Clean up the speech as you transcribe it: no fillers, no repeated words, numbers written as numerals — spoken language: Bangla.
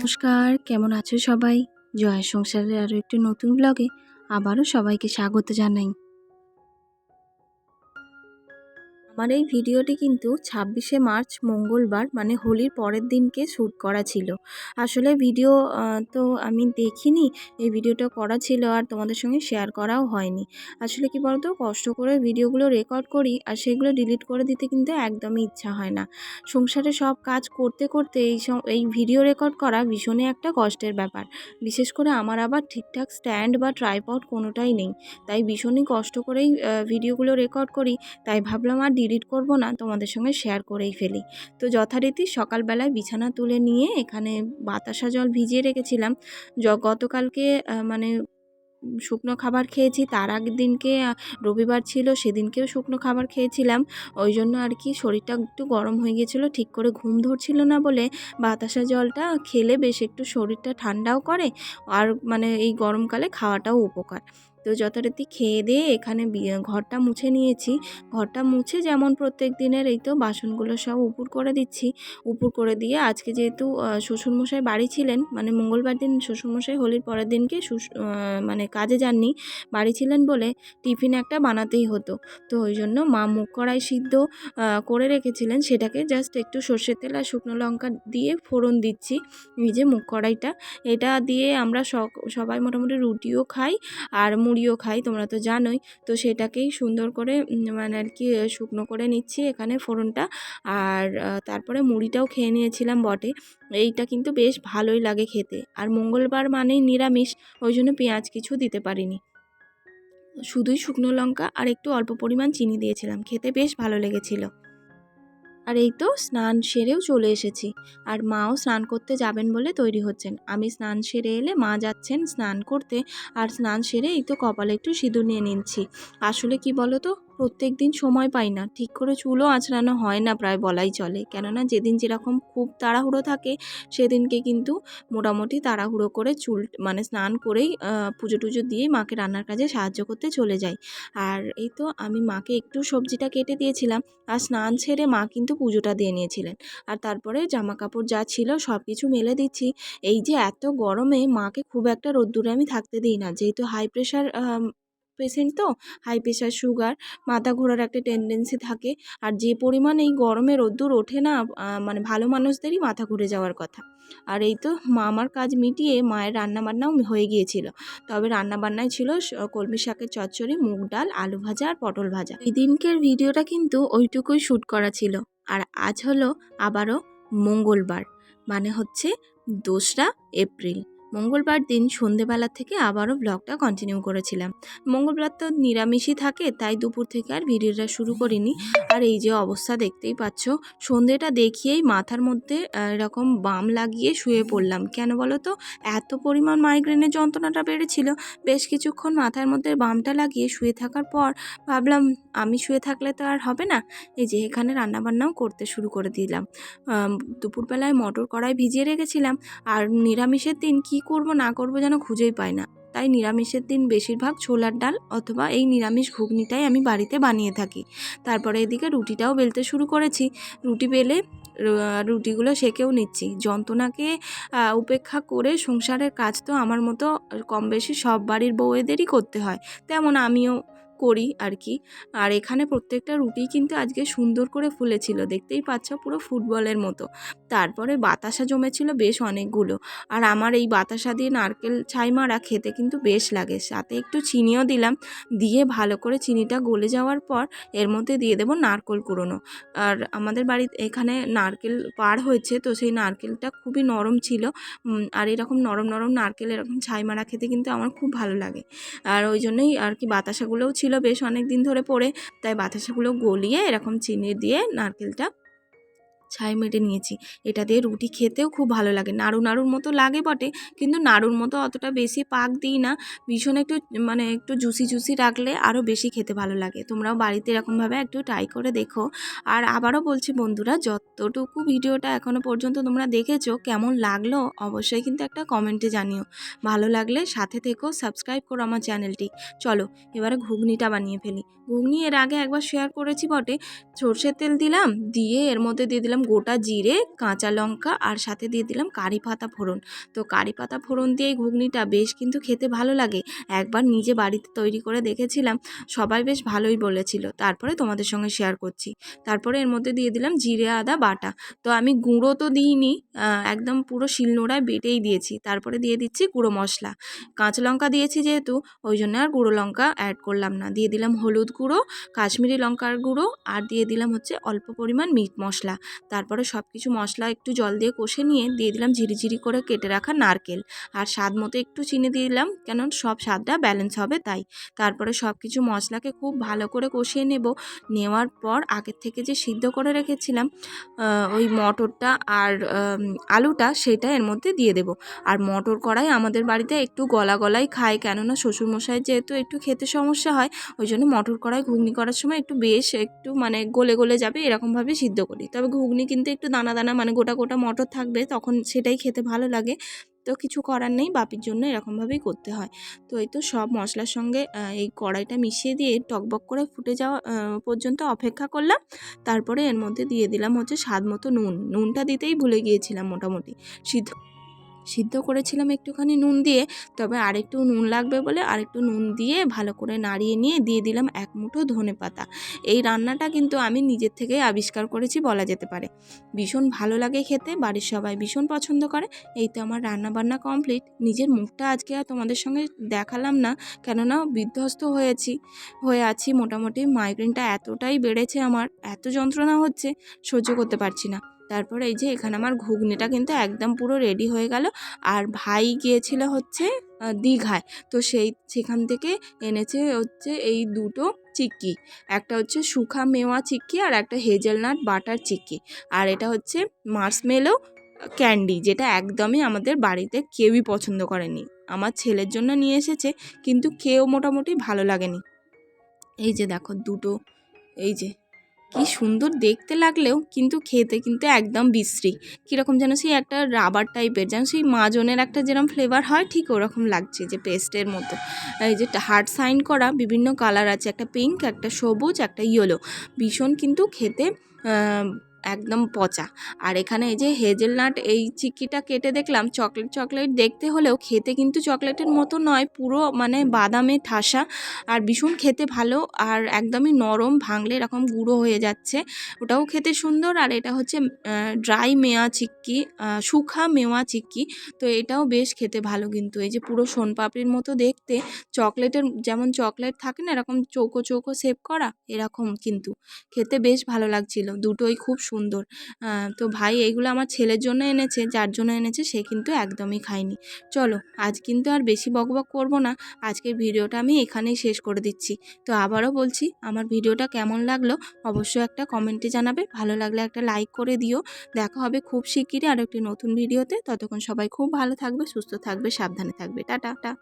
নমস্কার, কেমন আছো সবাই? জয়ের সংসারের আরও একটি নতুন ব্লগে আবারও সবাইকে স্বাগত জানাই। আমার এই ভিডিওটি কিন্তু 26শে মার্চ মঙ্গলবার মানে হোলির পরের দিনকে শ্যুট করা ছিল। আসলে ভিডিও তো আমি দেখিনি, এই ভিডিওটা করা ছিল আর তোমাদের সঙ্গে শেয়ার করাও হয়নি। আসলে কি বলতো, কষ্ট করে ভিডিওগুলো রেকর্ড করি আর সেগুলো ডিলিট করে দিতে কিন্তু একদমই ইচ্ছা হয় না। সংসারে সব কাজ করতে করতে এই ভিডিও রেকর্ড করা ভীষণই একটা কষ্টের ব্যাপার। বিশেষ করে আমার আবার ঠিকঠাক স্ট্যান্ড বা ট্রাইপড কোনোটাই নেই, তাই ভীষণই কষ্ট করেই ভিডিওগুলো রেকর্ড করি। তাই ভাবলাম আর ডিলিট করব না, তোমাদের সঙ্গে শেয়ার করেই ফেলি। তো যথারীতি সকালবেলায় বিছানা তুলে নিয়ে এখানে বাতাসা জল ভিজিয়ে রেখেছিলাম। গতকালকে মানে শুকনো খাবার খেয়েছি, তার আগের দিনকে রবিবার ছিল, সেদিনকেও শুকনো খাবার খেয়েছিলাম। ওই জন্য আর কি শরীরটা একটু গরম হয়ে গিয়েছিলো, ঠিক করে ঘুম ধরছিল না বলে বাতাসা জলটা খেলে বেশ একটু শরীরটা ঠান্ডাও করে আর মানে এই গরমকালে খাওয়াটাও উপকার। তো যথারীতি খেয়ে দিয়ে এখানে ঘরটা মুছে নিয়েছি। ঘরটা মুছে যেমন প্রত্যেক দিনের এই তো বাসনগুলো সব উপুর করে দিচ্ছি। উপুর করে দিয়ে আজকে যেহেতু শ্বশুরমশাই বাড়ি ছিলেন, মানে মঙ্গলবার দিন শ্বশুরমশাই হোলির পরের দিনকে মানে কাজে যাননি, বাড়ি ছিলেন বলে টিফিন একটা বানাতেই হতো। তো ওই জন্য মা মুগ কড়াই সিদ্ধ করে রেখেছিলেন, সেটাকে জাস্ট একটু সর্ষের তেল আর শুকনো লঙ্কা দিয়ে ফোড়ন দিচ্ছি। এই যে মুগ কড়াইটা, এটা দিয়ে আমরা সবাই মোটামুটি রুটিও খাই আর মুড়িও খাই, তোমরা তো জানোই। তো সেটাকেই সুন্দর করে মানে আর কি শুকনো করে নিচ্ছি এখানে ফোড়নটা। আর তারপরে মুড়িটাও খেয়ে নিয়েছিলাম বটে। এইটা কিন্তু বেশ ভালোই লাগে খেতে, আর মঙ্গলবার মানেই নিরামিষ, ওই জন্য পেঁয়াজ কিছু দিতে পারিনি, শুধুই শুকনো লঙ্কা আর একটু অল্প পরিমাণ চিনি দিয়েছিলাম, খেতে বেশ ভালো লেগেছিল। আর এই তো স্নান সেরেও চলে এসেছি, আর মাও স্নান করতে যাবেন বলে তৈরি হচ্ছেন। আমি স্নান সেরে এলে মা যাচ্ছেন স্নান করতে, আর স্নান সেরে এই তো কপালে একটু সিঁদুর নিয়ে নিচ্ছি। আসলে কি বলো তো, প্রত্যেক দিন সময় পাই না, ঠিক করে চুলও আঁচড়ানো হয় না প্রায় বলাই চলে, কেননা যেদিন যেরকম খুব তাড়াহুড়ো থাকে সেদিনকে কিন্তু মোটামুটি তাড়াহুড়ো করে চুল মানে স্নান করেই পুজো টুজো দিয়ে মাকে রান্নার কাজে সাহায্য করতে চলে যাই। আর এই তো আমি মাকে একটু সবজিটা কেটে দিয়েছিলাম, আর স্নান সেরে মা কিন্তু পুজোটা দিয়ে নিয়েছিলেন। আর তারপরে জামা কাপড় যা ছিল সব কিছু মেলে দিচ্ছি। এই যে এত গরমে মাকে খুব একটা রোদ্দুরে আমি থাকতে দিই না, যেহেতু হাই প্রেশার পেশেন্ট, তো হাই প্রেশার সুগার, মাথা ঘোরার একটা টেন্ডেন্সি থাকে। আর যে পরিমাণ এই গরমে রোদ্দুর ওঠে না, মানে ভালো মানুষদেরই মাথা ঘুরে যাওয়ার কথা। আর এই তো মা আমার কাজ মিটিয়ে মায়ের রান্নাবান্নাও হয়ে গিয়েছিল। তবে রান্নাবান্নায় ছিল কলমি শাকের চচ্চড়ি, মুগ ডাল, আলু ভাজা আর পটল ভাজা। এই দিনকের ভিডিওটা কিন্তু ওইটুকুই শ্যুট করা ছিল। আর আজ হলো আবারও মঙ্গলবার, মানে হচ্ছে 2রা এপ্রিল। মঙ্গলবার দিন সন্ধেবেলা থেকে আবারও ব্লগটা কন্টিনিউ করেছিলাম। মঙ্গলবার তো নিরামিষই থাকে, তাই দুপুর থেকে আর ভিডিওটা শুরু করিনি। আর এই যে অবস্থা দেখতেই পাচ্ছ, সন্ধেটা দেখিয়েই মাথার মধ্যে এরকম বাম লাগিয়ে শুয়ে পড়লাম। কেন বলো তো, এত পরিমাণ মাইগ্রেনের যন্ত্রণাটা বেড়েছিল, বেশ কিছুক্ষণ মাথার মধ্যে বামটা লাগিয়ে শুয়ে থাকার পর ভাবলাম আমি শুয়ে থাকলে তো আর হবে না, এই যে এখানে রান্নাবান্নাও করতে শুরু করে দিলাম। দুপুরবেলায় মটর কড়াই ভিজিয়ে রেখেছিলাম, আর নিরামিষের দিন কি করব না করব যেন খুঁজেই পাই না, তাই নিরামিষের দিন বেশিরভাগ ছোলার ডাল অথবা এই নিরামিষ ঘুগনিটাই আমি বাড়িতে বানিয়ে থাকি। তারপরে এদিকে রুটিটাও বেলতে শুরু করেছি। রুটি বেলে রুটিগুলো সেকেও নিচ্ছি। যন্ত্রণাকে উপেক্ষা করে সংসারের কাজ তো আমার মতো কম বেশি সব বাড়ির বউয়েদেরই করতে হয়, তেমন আমিও করি আর কি। আর এখানে প্রত্যেকটা রুটি কিন্তু আজকে সুন্দর করে ফুলেছিল, দেখতেই পাচ্ছ পুরো ফুটবলের মতো। তারপরে বাতাসা জমেছিল বেশ অনেকগুলো, আর আমার এই বাতাসা দিয়ে নারকেল ছাই মারা খেতে কিন্তু বেশ লাগে, সাথে একটু চিনিও দিলাম। দিয়ে ভালো করে চিনিটা গলে যাওয়ার পর এর মধ্যে দিয়ে দেবো নারকেল কুড়োনো। আর আমাদের বাড়িতে এখানে নারকেল পাড় হয়েছে, তো সেই নারকেলটা খুবই নরম ছিল। আর এরকম নরম নরম নারকেল এরকম ছাই মারা খেতে কিন্তু আমার খুব ভালো লাগে। আর ওই জন্যই আর কি বাতাসাগুলোও ছিল বেশ অনেক দিন ধরে পড়ে, তাই বাতাসাগুলো গলিয়ে এরকম চিনি দিয়ে নারকেলটা ছাই মেটে নিয়েছি। এটা দিয়ে রুটি খেতেও খুব ভালো লাগে, নাড়ু নাড়ুর মতো লাগে বটে, কিন্তু নাড়ুর মতো অতটা বেশি পাক দিই না, ভীষণ একটু মানে একটু জুসি জুসি রাখলে আরও বেশি খেতে ভালো লাগে। তোমরাও বাড়িতে এরকমভাবে একটু ট্রাই করে দেখো। আর আবারও বলছি বন্ধুরা, যতটুকু ভিডিওটা এখনও পর্যন্ত তোমরা দেখেছো কেমন লাগলো অবশ্যই কিন্তু একটা কমেন্টে জানিও। ভালো লাগলে সাথে থেকো, সাবস্ক্রাইব করো আমার চ্যানেলটি। চলো এবারে ঘুগনিটা বানিয়ে ফেলি। ঘুগনি এর আগে একবার শেয়ার করেছি বটে। সর্ষের তেল দিলাম, দিয়ে এর মধ্যে দিয়ে দিলাম গোটা জিরে, কাঁচা লঙ্কা আর সাথে দিয়ে দিলাম কারি পাতা ফোড়ন। তো কারি পাতা ফোড়ন দিয়ে এই ঘুগনিটা বেশ কিন্তু খেতে ভালো লাগে। একবার নিজে বাড়িতে তৈরি করে দেখেছিলাম, সবাই বেশ ভালোই বলেছিল, তারপরে তোমাদের সঙ্গে শেয়ার করছি। তারপরে এর মধ্যে দিয়ে দিলাম জিরে আদা বাটা। তো আমি গুঁড়ো তো দিইনি, একদম পুরো শিলনোড়ায় বেটেই দিয়েছি। তারপরে দিয়ে দিচ্ছি গুঁড়ো মশলা, কাঁচা লঙ্কা দিয়েছি যেহেতু ওই জন্য আর গুঁড়ো লঙ্কা অ্যাড করলাম না। দিয়ে দিলাম হলুদ গুঁড়ো, কাশ্মীরি লঙ্কার গুঁড়ো, আর দিয়ে দিলাম হচ্ছে অল্প পরিমাণ মিট মশলা। তারপরে সব কিছু মশলা একটু জল দিয়ে কষে নিয়ে দিয়ে দিলাম ঝিরিঝিরি করে কেটে রাখা নারকেল, আর স্বাদ মতো একটু চিনি দিয়ে দিলাম, কেন সব স্বাদটা ব্যালেন্স হবে তাই। তারপরে সব কিছু মশলাকে খুব ভালো করে কষিয়ে নেওয়ার পর আগের থেকে যে সিদ্ধ করে রেখেছিলাম ওই মটরটা আর আলুটা, সেটা এর মধ্যে দিয়ে দেব। আর মটর কড়াই আমাদের বাড়িতে একটু গলা গলাই খায়, কেননা শ্বশুরমশাই যেহেতু একটু খেতে সমস্যা হয়, ওই জন্য মটর কড়াই ঘুগনি করার সময় একটু মানে গলে গলে যাবে এরকমভাবে সিদ্ধ করি। তবে ঘুগনি কিন্তু একটু দানা দানা মানে গোটা গোটা মটর থাকবে, তখন সেটাই খেতে ভালো লাগে। তো কিছু করার নেই, বাপির জন্য এরকমভাবেই করতে হয়। তো এই তো সব মশলার সঙ্গে এই কড়াইটা মিশিয়ে দিয়ে টকবক করে ফুটে যাওয়া পর্যন্ত অপেক্ষা করলাম। তারপরে এর মধ্যে দিয়ে দিলাম হচ্ছে স্বাদ মতো নুনটা দিতেই ভুলে গিয়েছিলাম। মোটামুটি সিদ্ধ করেছিলাম একটুখানি নুন দিয়ে, তবে আরেকটু নুন লাগবে বলে আরেকটু নুন দিয়ে ভালো করে নাড়িয়ে নিয়ে দিয়ে দিলাম এক মুঠো ধনেপাতা। এই রান্নাটা কিন্তু আমি নিজের থেকেই আবিষ্কার করেছি বলা যেতে পারে। ভীষণ ভালো লাগে খেতে, বাড়ির সবাই ভীষণ পছন্দ করে। এই তো আমার রান্না বান্না কমপ্লিট। নিজের মুখটা আজকে আর তোমাদের সঙ্গে দেখালাম না, কেননা বিধ্বস্ত হয়ে আছি। মোটামুটি মাইগ্রেনটা এতটাই বেড়েছে, আমার এত যন্ত্রণা হচ্ছে, সহ্য করতে পারছি না। তারপরে এই যে এখানে আমার ঘুগনিটা কিন্তু একদম পুরো রেডি হয়ে গেল। আর ভাই গিয়েছিল হচ্ছে দীঘায়, তো সেখান থেকে এনেছে হচ্ছে এই দুটো চিক্কি, একটা হচ্ছে শুখা মেওয়া চিক্কি আর একটা হেজেলনাট বাটার চিক্কি, আর এটা হচ্ছে মার্শমেলো ক্যান্ডি, যেটা একদমই আমাদের বাড়িতে কেউই পছন্দ করেনি। আমার ছেলের জন্য নিয়ে এসেছে, কিন্তু কেউ মোটামুটি ভালো লাগেনি। এই যে দেখো দুটো, এই যে কি সুন্দর দেখতে লাগলেও কিন্তু খেতে কিন্তু একদম বিশ্রী, কীরকম যেন সেই একটা রাবার টাইপের, যেন সেই মাজনের একটা যেরকম ফ্লেভার হয় ঠিক ওরকম লাগছে, যে পেস্টের মতো। এই যে হার্ট সাইন করা বিভিন্ন কালার আছে, একটা পিঙ্ক, একটা সবুজ, একটা ইয়েলো, ভীষণ কিন্তু খেতে একদম পচা। আর এখানে এই যে হেজেলনাট এই চিক্কিটা কেটে দেখলাম চকলেট দেখতে হলেও খেতে কিন্তু চকলেটের মতো নয়, পুরো মানে বাদামে ঠাসা, আর ভীষণ খেতে ভালো, আর একদমই নরম, ভাঙলে এরকম গুঁড়ো হয়ে যাচ্ছে, ওটাও খেতে সুন্দর। আর এটা হচ্ছে ড্রাই মেওয়া চিক্কি, শুখা মেওয়া চিক্কি, তো এটাও বেশ খেতে ভালো। কিন্তু এই যে পুরো সোনপাপড়ির মতো দেখতে, চকলেটের যেমন চকলেট থাকে না এরকম চৌকো চৌকো শেপ করা, এরকম কিন্তু খেতে বেশ ভালো লাগছিল, দুটোই খুব সুন্দর। তো ভাই এইগুলো আমার ছেলের জন্য এনেছে, যার জন্য এনেছে সে কিন্তু একদমই খায়নি। চলো আজ কিন্তু আর বেশি বকবক করব না, আজকের ভিডিওটা আমি এখানেই শেষ করে দিচ্ছি। তো আবারও বলছি, আমার ভিডিওটা কেমন লাগলো অবশ্যই একটা কমেন্টে জানাবে, ভালো লাগলে একটা লাইক করে দিও। দেখা হবে খুব শিগগিরই আরও একটি নতুন ভিডিওতে। ততক্ষণ সবাই খুব ভালো থাকবে, সুস্থ থাকবে, সাবধানে থাকবে। টাটা।